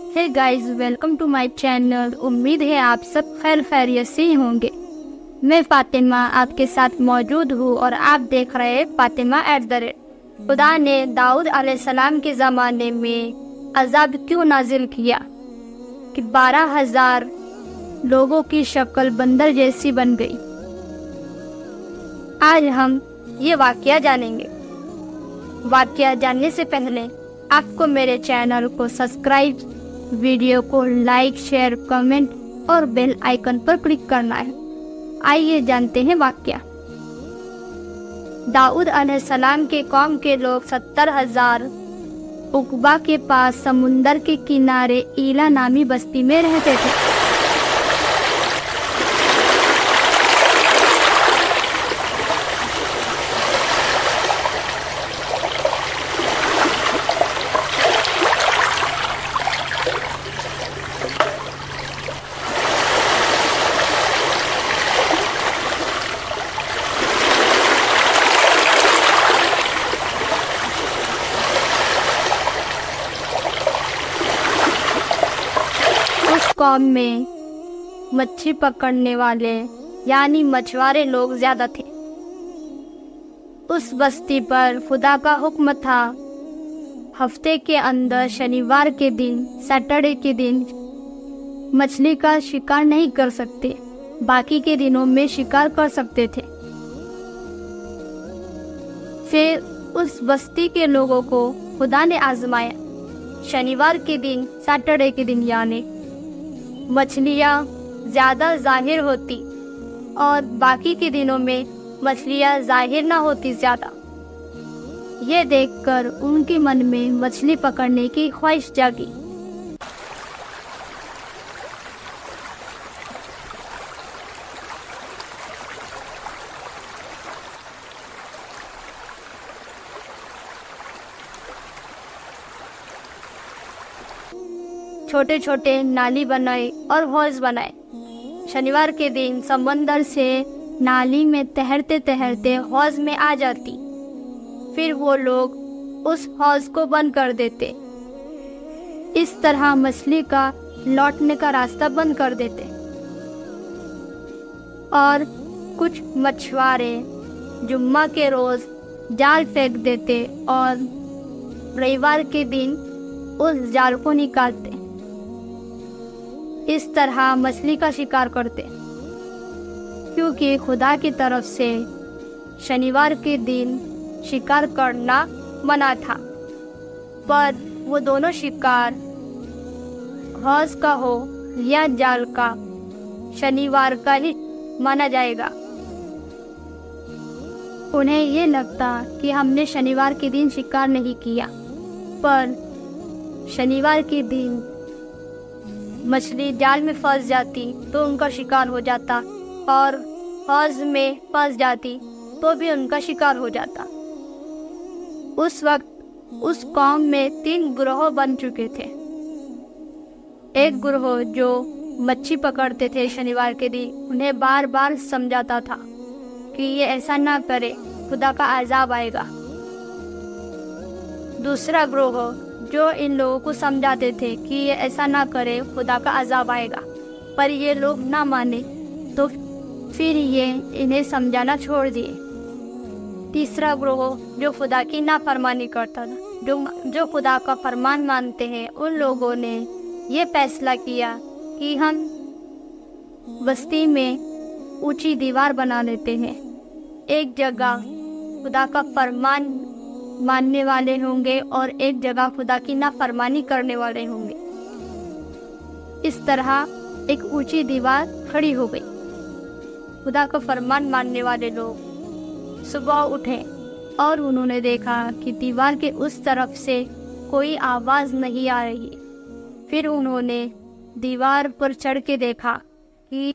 Hey guys, welcome to my channel. उम्मीद है आप सब खैरियत से ही होंगे। मैं फातिमा आपके साथ मौजूद हूँ और आप देख रहे हैं फातिमा @ खुदा ने दाऊद अलैहिस्सलाम के ज़माने में अज़ाब क्यों नाजिल किया कि 12,000 लोगों की शक्ल बंदर जैसी बन गई। आज हम ये वाक़या जानेंगे। वाक़या जानने से पहले आपको मेरे चैनल को सब्सक्राइब, वीडियो को लाइक, शेयर, कमेंट और बेल आइकन पर क्लिक करना है। आइए जानते हैं वाक़या। दाऊद अलैहिस्सलाम के कौम के लोग 70,000 उकबा के पास समुंदर के किनारे ईला नामी बस्ती में रहते थे। उस कौम में मच्छी पकड़ने वाले यानी मछुआरे लोग ज्यादा थे। उस बस्ती पर खुदा का हुक्म था, हफ्ते के अंदर शनिवार के दिन, सैटरडे के दिन मछली का शिकार नहीं कर सकते, बाकी के दिनों में शिकार कर सकते थे। फिर उस बस्ती के लोगों को खुदा ने आजमाया। शनिवार के दिन, सैटरडे के दिन यानी मछलियाँ ज़्यादा जाहिर होती और बाकी के दिनों में मछलियाँ जाहिर ना होती ज़्यादा। ये देखकर उनके मन में मछली पकड़ने की ख्वाहिश जागी। छोटे छोटे नाली बनाए और हौज बनाए। शनिवार के दिन समंदर से नाली में तैरते तैरते हौज में आ जाती। फिर वो लोग उस हौज को बंद कर देते। इस तरह मछली का लौटने का रास्ता बंद कर देते। और कुछ मछुआरे जुम्मा के रोज जाल फेंक देते और रविवार के दिन उस जाल को निकालते। इस तरह मछली का शिकार करते, क्योंकि खुदा की तरफ से शनिवार के दिन शिकार करना मना था। पर वो दोनों शिकार, हौज का हो या जाल का, शनिवार का ही माना जाएगा। उन्हें ये लगता कि हमने शनिवार के दिन शिकार नहीं किया, पर शनिवार के दिन मछली जाल में फंस जाती तो उनका शिकार हो जाता, और हौज में फंस जाती तो भी उनका शिकार हो जाता। उस वक्त उस कौम में 3 ग्रोह बन चुके थे। एक ग्रोह जो मच्छी पकड़ते थे शनिवार के दिन, उन्हें बार बार समझाता था कि ये ऐसा ना करे, खुदा का अज़ाब आएगा। दूसरा ग्रोह जो इन लोगों को समझाते थे कि ये ऐसा ना करे, खुदा का अज़ाब आएगा, पर ये लोग ना माने तो फिर ये इन्हें समझाना छोड़ दिए। तीसरा ग्रोह जो खुदा की नाफरमानी करता था, जो खुदा का फरमान मानते हैं, उन लोगों ने ये फैसला किया कि हम बस्ती में ऊंची दीवार बना लेते हैं। एक जगह खुदा का फरमान मानने वाले होंगे और एक जगह खुदा की नाफरमानी करने वाले होंगे। इस तरह एक ऊंची दीवार खड़ी हो गई। खुदा का फरमान मानने वाले लोग सुबह उठे और उन्होंने देखा कि दीवार के उस तरफ से कोई आवाज़ नहीं आ रही। फिर उन्होंने दीवार पर चढ़ के देखा कि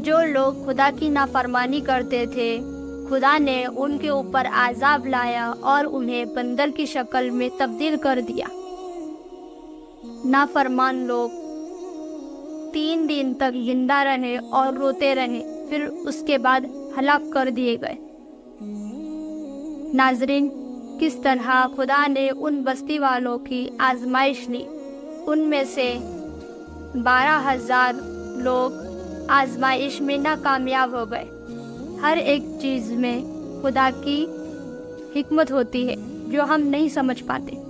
जो लोग खुदा की नाफरमानी करते थे, खुदा ने उनके ऊपर आज़ाब लाया और उन्हें बंदर की शक्ल में तब्दील कर दिया। नाफरमान लोग 3 दिन तक जिंदा रहे और रोते रहे, फिर उसके बाद हलाक कर दिए गए। नाज़रीन, किस तरह खुदा ने उन बस्ती वालों की आजमाइश ली उनमें से 12,000 लोग आजमाइश में नाकामयाब हो गए। हर एक चीज़ में खुदा की हिकमत होती है जो हम नहीं समझ पाते।